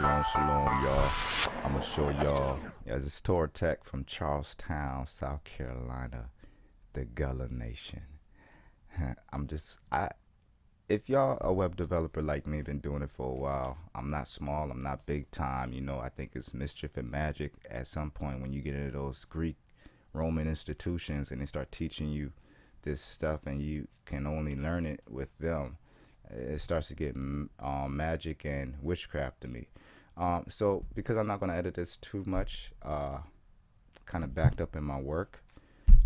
Shalom, y'all. I'm gonna show y'all. Yeah, this is Tor Tech from Charlestown, South Carolina, the Gullah Nation. If y'all a web developer like me, been doing it for a while. I'm not small, I'm not big time. You know, I think it's mischief and magic at some point when you get into those Greek, Roman institutions and they start teaching you this stuff and you can only learn it with them. It starts to get magic and witchcraft to me. So because I'm not going to edit this too much, kind of backed up in my work.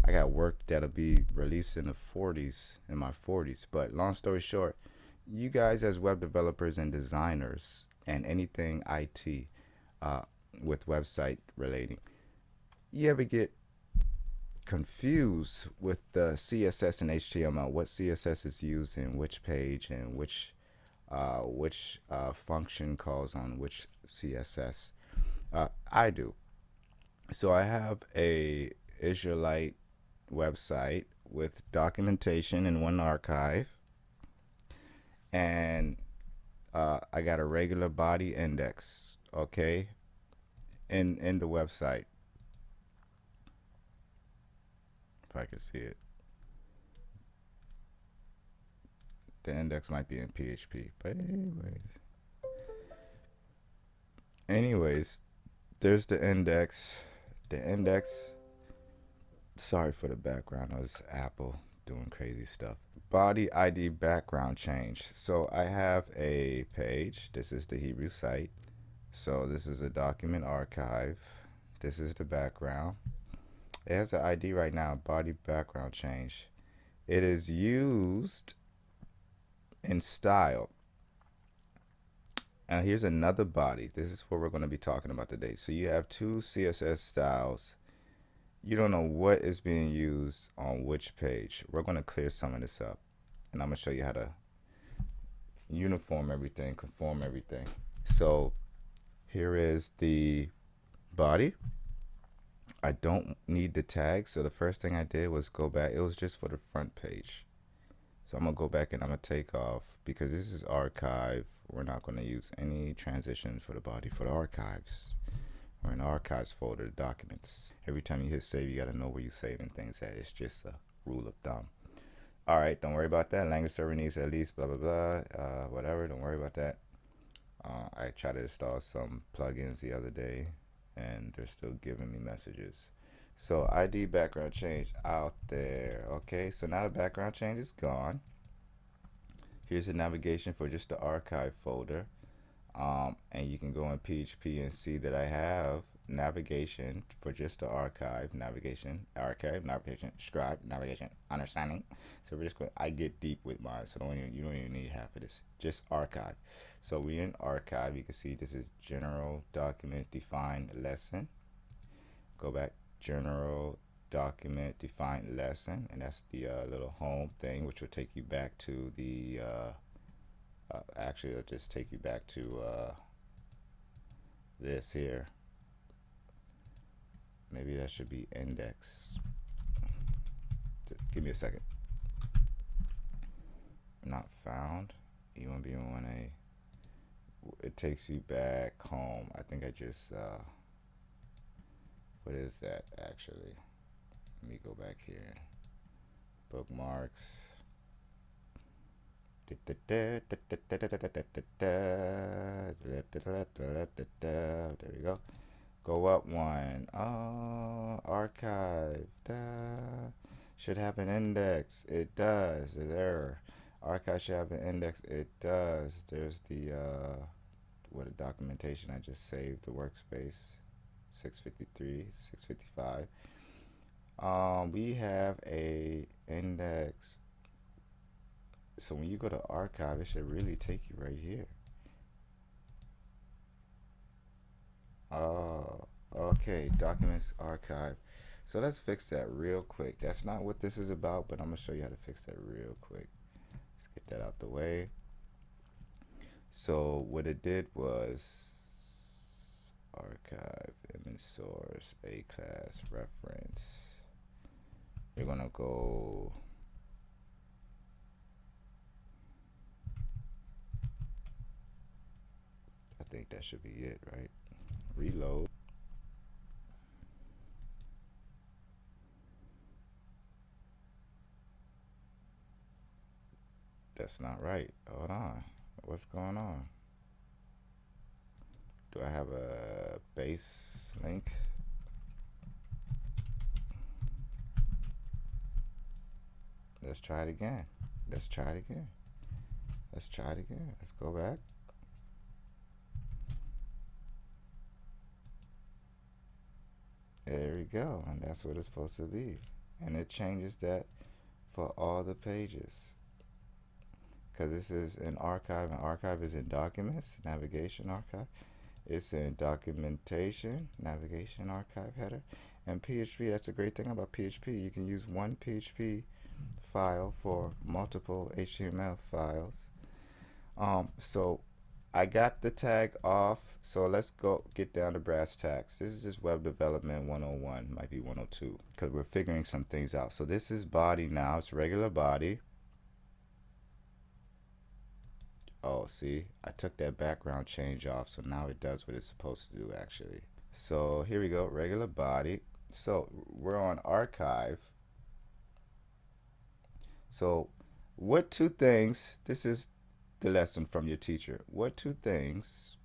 I got work that'll be released in my 40s. But long story short, you guys as web developers and designers and anything IT with website relating, you ever get confused with the CSS and HTML, what CSS is used in which page and which function calls on which CSS. I do. So I have a Israelite website with documentation in one archive, and I got a regular body index, okay, in the website. If I can see it. The index might be in PHP, but anyways, there's the index. Sorry for the background. It was Apple doing crazy stuff. Body ID background change. So I have a page. This is the Hebrew site. So this is a document archive. This is the background. It has an ID right now, body background change. It is used in style. And here's another body. This is what we're going to be talking about today. So you have two CSS styles. You don't know what is being used on which page. We're going to clear some of this up. And I'm going to show you how to uniform everything, conform everything. So here is the body. I don't need the tag, so the first thing I did was go back. It was just for the front page. So I'm going to go back and I'm going to take off, because this is archive. We're not going to use any transitions for the body for the archives. We're in the archives folder, the documents. Every time you hit save, you got to know where you're saving things at. It's just a rule of thumb. All right, don't worry about that. Language server needs at least blah, blah, blah, whatever. Don't worry about that. I tried to install some plugins the other day, and they're still giving me messages. So ID background change out there. Okay, so now the background change is gone. Here's the navigation for just the archive folder. And you can go in PHP and see that I have navigation for just the archive, navigation, archive, navigation, scribe, navigation, understanding. So we're just going, I get deep with mine, so you don't even need half of this, just archive. So we're in archive. You can see this is general document define lesson. Go back, general document define lesson, and that's the little home thing, which will take you back to the actually it'll just take you back to this here. Maybe that should be index. Just give me a second. Not found. E1B1A. It takes you back home. I think I just what is that actually? Let me go back here. Bookmarks. There we go. Go up one. Archive. Should have an index. It does. There's error. Archive should have an index. It does. There's the what a documentation I just saved. The workspace 653, 655. We have a index. So when you go to archive, it should really take you right here. Oh, okay, documents archive. So let's fix that real quick. That's not what this is about, but I'm gonna show you how to fix that real quick. Let's get that out the way. So what it did was archive, image source, a class reference. You're gonna go think think that should be it, right? Reload. That's not right. Hold on. What's going on? Do I have a base link? Let's try it again. Let's try it again. Let's try it again. Let's go back. There we go. And that's what it's supposed to be. And it changes that for all the pages. Because this is an archive, and archive is in documents, navigation archive. It's in documentation, navigation archive header. And PHP, that's a great thing about PHP. You can use one PHP file for multiple HTML files. So I got the tag off, so let's go get down to brass tacks. This is just web development 101, might be 102, because we're figuring some things out. So this is body now, it's regular body. Oh, see, I took that background change off, so now it does what it's supposed to do actually. So here we go, regular body. So we're on archive. So what two things, this is the lesson from your teacher. What two things,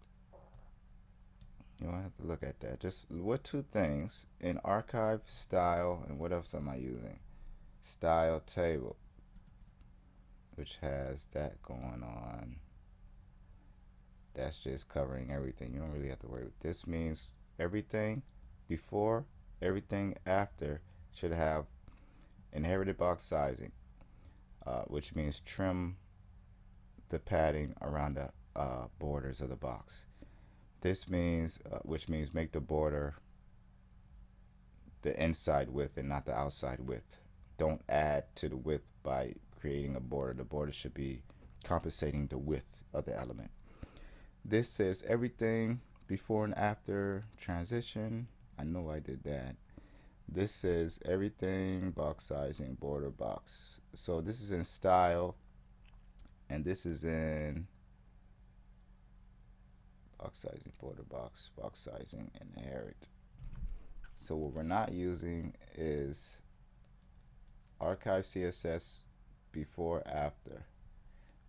you don't have to look at that, just what two things in archive style, and what else am I using? Style table, which has that going on. That's just covering everything. You don't really have to worry. This means everything before, everything after should have inherited box sizing, which means trim the padding around the borders of the box. This means, which means make the border the inside width and not the outside width. Don't add to the width by creating a border. The border should be compensating the width of the element. This says everything before and after transition. I know I did that. This says everything box sizing, border box. So this is in style, and this is in box sizing, border box, box sizing, inherit. So what we're not using is archive CSS before, after.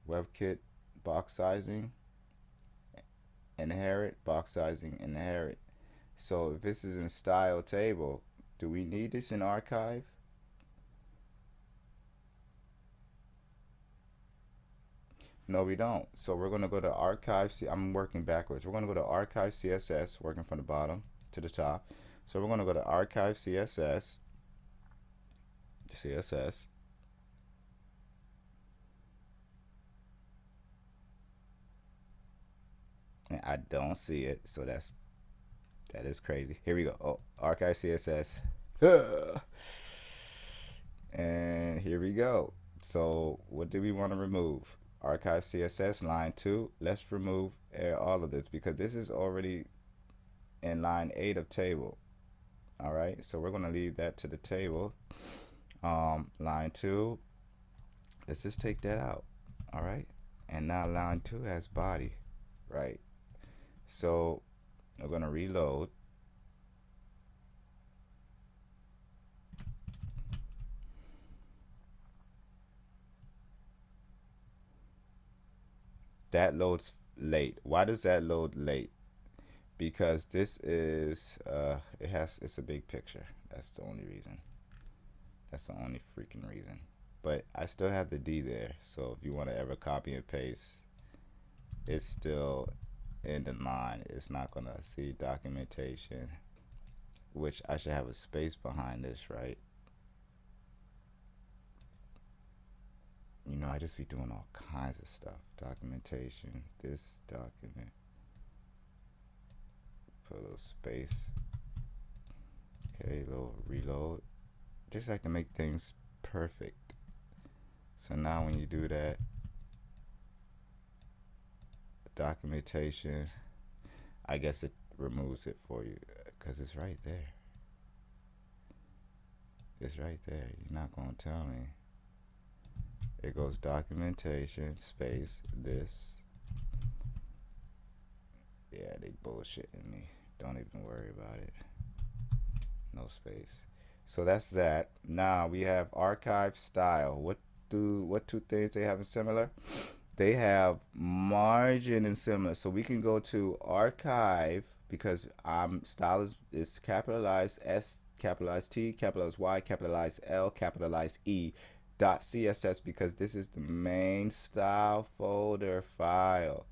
WebKit box sizing, inherit, box sizing, inherit. So if this is in style table, do we need this in archive? No, we don't. So we're going to go to archive. I'm working backwards. We're going to go to archive CSS, working from the bottom to the top. So we're going to go to archive CSS, and I don't see it. So that is crazy. Here we go. Oh, archive CSS. And here we go. So what do we want to remove? Archive CSS line 2. Let's remove all of this because this is already in line 8 of table. All right, so we're going to leave that to the table. Line 2, let's just take that out. All right, and now line 2 has body, right? So we're going to reload. That loads late. Why does that load late? Because this is it's a big picture. That's the only reason. That's the only freaking reason. But I still have the D there, so if you want to ever copy and paste, it's still in the line. It's not gonna see documentation, which I should have a space behind this, right? You know, I just be doing all kinds of stuff. Documentation, this document, put a little space. Okay, a little reload. Just like to make things perfect. So now when you do that, documentation, I guess it removes it for you because it's right there. It's right there. You're not going to tell me. It goes documentation, space, this. Yeah, they bullshitting me. Don't even worry about it. No space. So that's that. Now we have archive style. What two things they have in similar? They have margin and similar. So we can go to archive because style is capitalized S, capitalized T, capitalized Y, capitalized L, capitalized E dot CSS because this is the main style folder file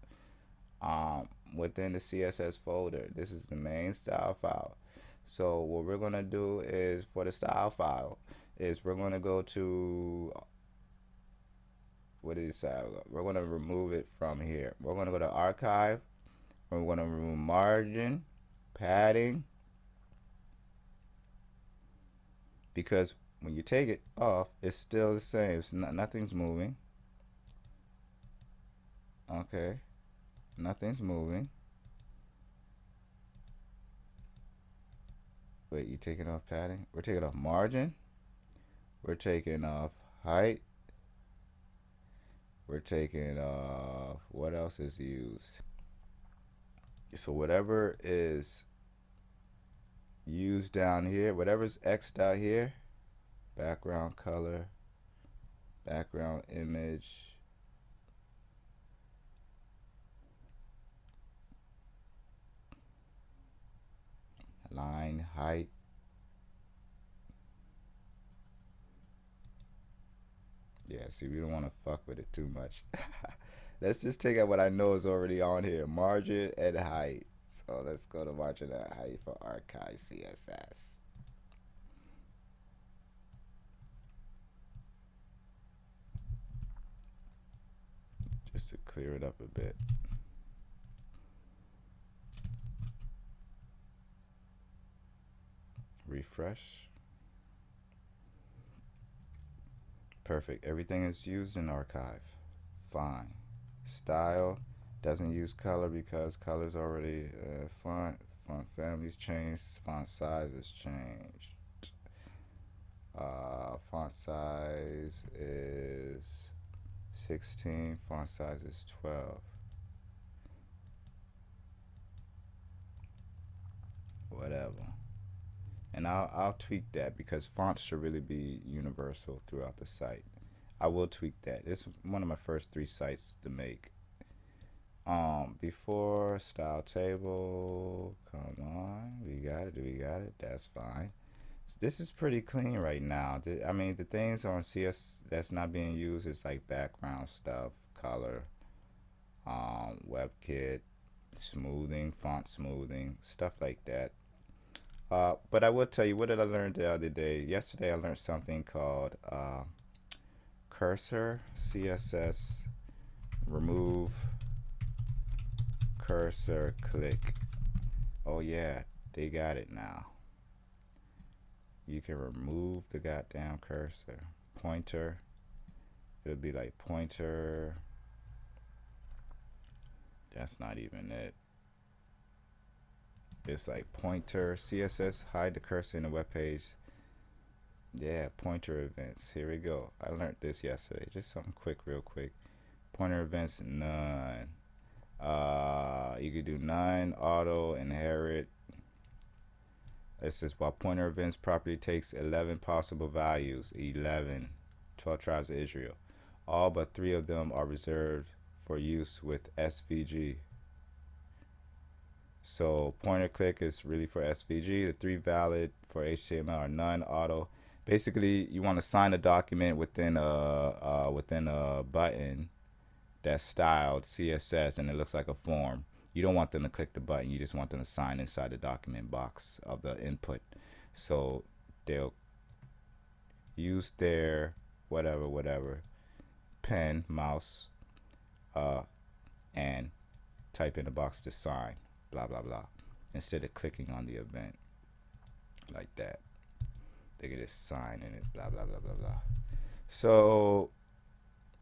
within the CSS folder. This is the main style file. So what we're gonna do is for the style file is we're gonna go to, what did you say? We're gonna remove it from here. We're gonna go to archive. We're gonna remove margin, padding, because when you take it off, it's still the same. It's nothing's moving. Okay, nothing's moving. Wait, you taking off padding? We're taking off margin. We're taking off height. We're taking off, what else is used? So whatever is used down here, whatever's X'd out here, background color, background image, line height, yeah, see, we don't want to fuck with it too much. Let's just take out what I know is already on here, margin and height. So let's go to margin and height for archive CSS. Just to clear it up a bit. Refresh. Perfect. Everything is used in archive. Fine. Style doesn't use color because color's already font family's changed, font size is changed. Font size is 16, font size is 12. Whatever. And I'll tweak that because fonts should really be universal throughout the site. I will tweak that. It's one of my first 3 sites to make. Before style table, come on, we got it. That's fine. So this is pretty clean right now. I mean, the things on CS that's not being used is like background stuff, color, WebKit, smoothing, font smoothing, stuff like that. But I will tell you, what did I learn the other day? Yesterday I learned something called cursor CSS remove cursor click. Oh yeah, they got it now. You can remove the goddamn cursor. Pointer, it'll be like pointer. That's not even it. It's like pointer CSS, hide the cursor in the web page. Yeah, pointer events. Here we go. I learned this yesterday. Just something quick, real quick. Pointer events, none. You could do none, auto, inherit. It says while pointer events property takes 11 possible values, 11, 12 tribes of Israel. All but 3 of them are reserved for use with SVG. So pointer click is really for SVG. The 3 valid for HTML are none, auto. Basically, you want to sign a document within a button that's styled CSS and it looks like a form. You don't want them to click the button. You just want them to sign inside the document box of the input. So they'll use their whatever pen, mouse, and type in the box to sign, blah blah blah, instead of clicking on the event like that. They can just sign in it, blah blah blah blah blah. So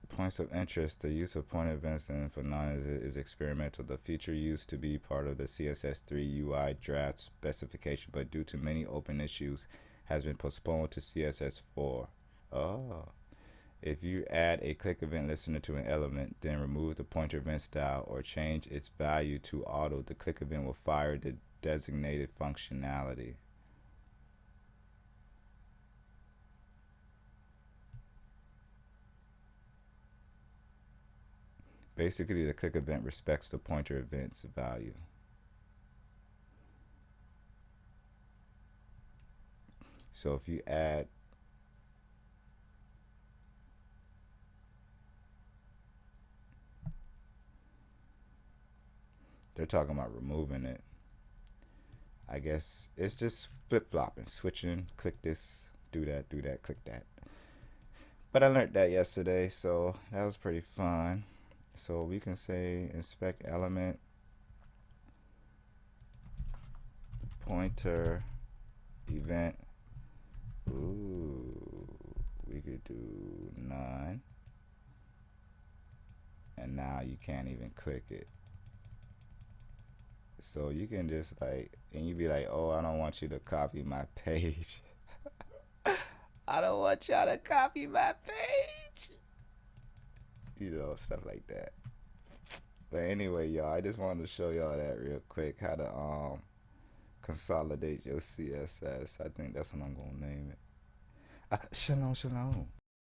points of interest, the use of point events and for none is experimental. The feature used to be part of the CSS3 UI draft specification, but due to many open issues has been postponed to CSS4. Oh, If you add a click event listener to an element, then remove the pointer event style or change its value to auto, the click event will fire the designated functionality. Basically, the click event respects the pointer event's value. So if you add they're talking about removing it. I guess it's just flip-flopping, switching, click this, do that, click that. But I learned that yesterday, so that was pretty fun. So we can say inspect element pointer event. Ooh, we could do none. And now you can't even click it. So you can just like, and you be like, oh, I don't want you to copy my page. I don't want y'all to copy my page. You know, stuff like that. But anyway, y'all, I just wanted to show y'all that real quick, how to consolidate your CSS. I think that's what I'm gonna name it. Shalom, shalom.